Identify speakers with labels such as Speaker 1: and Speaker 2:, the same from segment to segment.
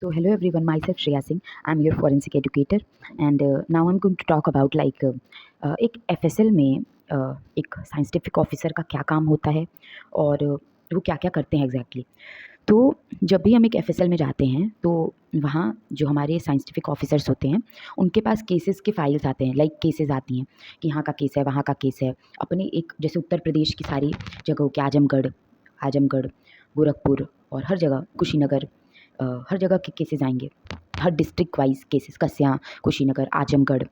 Speaker 1: So hello everyone, myself Shreya Singh. I'm your forensic educator, and now I'm going to talk about एक FSL में एक scientific officer का क्या काम होता है और वो क्या क्या करते हैं एग्जैक्टली। तो जब भी हम एक FSL में जाते हैं तो वहाँ जो हमारे साइंटिफिक ऑफिसर्स होते हैं उनके पास केसेस के फाइल्स आते हैं, लाइक केसेस आती हैं कि यहाँ का केस है, वहाँ का केस है। अपने एक जैसे उत्तर प्रदेश की सारी जगहों के आजमगढ़, गोरखपुर और हर जगह कुशीनगर, हर जगह के केसेस आएंगे। हर district wise cases, Kasya, Kushinagar, Azamgarh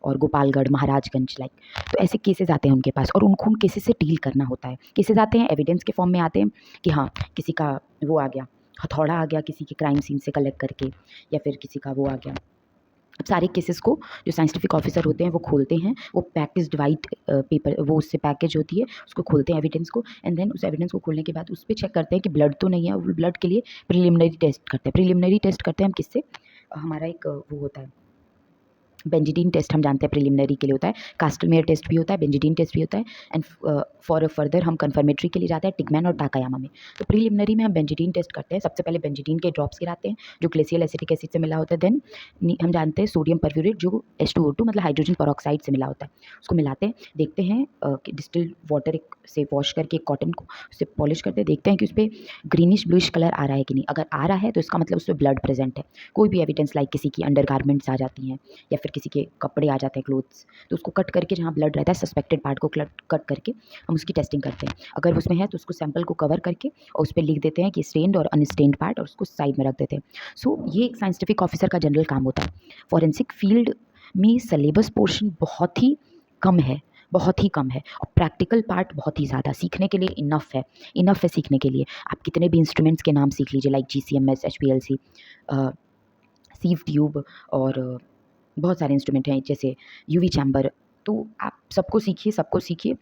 Speaker 1: और गोपालगढ़, महाराजगंज, लाइक तो ऐसे केसेस आते हैं उनके पास और उनको उन केसेस से डील करना होता है। केसेस आते हैं एविडेंस के फॉर्म में आते हैं कि हाँ, किसी का वो आ गया, हथौड़ा आ गया किसी के क्राइम सीन से कलेक्ट करके, या फिर किसी का वो आ गया। अब सारे केसेस को जो साइंटिफिक ऑफिसर होते हैं वो खोलते हैं, वो पैकेज्ड वाइट पेपर, वो उससे पैकेज होती है, उसको खोलते हैं एविडेंस को, एंड देन उस एविडेंस को खोलने के बाद उस पर चेक करते हैं कि ब्लड तो नहीं है। वो ब्लड के लिए प्रिलिमिनरी टेस्ट करते हैं। प्रिलिमिनरी टेस्ट करते हैं हम किससे? हमारा एक वो होता है बेंजीडीन टेस्ट, हम जानते हैं प्रिलिमिनरी के लिए होता है। कास्टलमेयर टेस्ट भी होता है, बेंजीडीन टेस्ट भी होता है, एंड फॉर फर्दर हम कन्फर्मेटरी के लिए जाते हैं टिकमैन और टाकायामा में। तो प्रिलिमिनरी में हम बेंजीडीन टेस्ट करते हैं। सबसे पहले बेंजीडीन के ड्रॉप्स गिराते हैं जो ग्लेशियल एसिटिक एसिड से मिला होता है। देन हम जानते हैं सोडियम परफ्यूरेट जो H2O2 मतलब हाइड्रोजन पेरोक्साइड से मिला होता है, उसको मिलाते हैं। देखते हैं कि डिस्टिल्ड वाटर से वॉश करके कॉटन को उससे पॉलिश करते हैं, देखते हैं कि उस पर ग्रीनिश ब्लूइश कलर आ रहा है कि नहीं। अगर आ रहा है तो इसका मतलब उस पर ब्लड प्रेजेंट है। कोई भी एविडेंस, लाइक किसी की अंडर गारमेंट्स आ जाती हैं या फिर किसी के कपड़े आ जाते हैं, क्लोथ्स, तो उसको कट करके जहाँ ब्लड रहता है सस्पेक्टेड पार्ट को कट करके हम उसकी टेस्टिंग करते हैं। अगर उसमें है तो उसको सैंपल को कवर करके और उस पर लिख देते हैं कि स्टेन्ड और अनस्टेन्ड पार्ट, और उसको साइड में रख देते हैं। सो ये एक साइंटिफिक ऑफिसर का जनरल काम होता है। फॉरेंसिक फील्ड में सिलेबस पोर्शन बहुत ही कम है और प्रैक्टिकल पार्ट बहुत ही ज़्यादा। सीखने के लिए इनफ है सीखने के लिए। आप कितने भी इंस्ट्रूमेंट्स के नाम सीख लीजिए, like GCMS, HPLC, sieve tube और बहुत सारे इंस्ट्रूमेंट हैं जैसे UV चैम्बर। तो आप सबको सीखिए,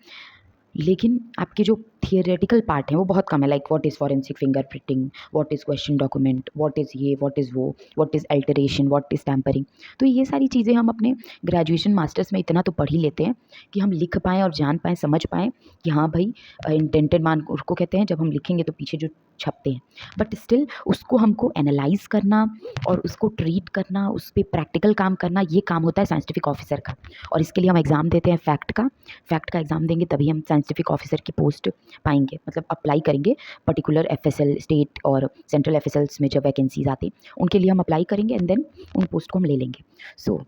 Speaker 1: लेकिन आपके जो थियोरेटिकल पार्ट हैं वो बहुत कम है। Like what is forensic fingerprinting, what is question document, what is ये, व्हाट इज़ वो, what is alteration, what is tampering. तो ये सारी चीज़ें हम अपने ग्रेजुएशन मास्टर्स में इतना तो पढ़ ही लेते हैं कि हम लिख पाएँ और जान पाएँ, समझ पाएँ कि हाँ भाई, इंटेंटेड मान उसको कहते हैं जब हम लिखेंगे तो पीछे जो छपते हैं। बट स्टिल उसको हमको एनालाइज करना और उसको ट्रीट करना, उस पर प्रैक्टिकल काम करना, ये काम होता है साइंटिफिक ऑफिसर का। और इसके लिए हम एग्ज़ाम देते हैं फैक्ट का एग्ज़ाम देंगे तभी हम साइंटिफिक ऑफिसर की पोस्ट पाएंगे, मतलब अप्लाई करेंगे। पर्टिकुलर FSL स्टेट और सेंट्रल FSLs में जब वैकेंसीज आती उनके लिए हम अप्लाई करेंगे एंड देन उन पोस्ट को हम ले लेंगे। सो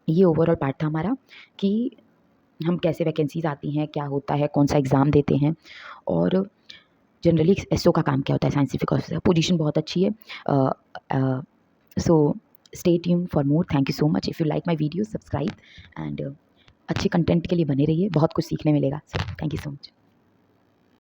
Speaker 1: ये ओवरऑल पार्ट था हमारा कि हम कैसे वैकेंसीज आती हैं, क्या होता है, कौन सा एग्ज़ाम देते हैं, और जनरली SO का काम क्या होता है। साइंटिफिक ऑफिसर पोजीशन बहुत अच्छी है। So stay tuned for more. Thank you so much. If you like my video, subscribe and अच्छे कंटेंट के लिए बने रहिए, बहुत कुछ सीखने मिलेगा। So thank you so much.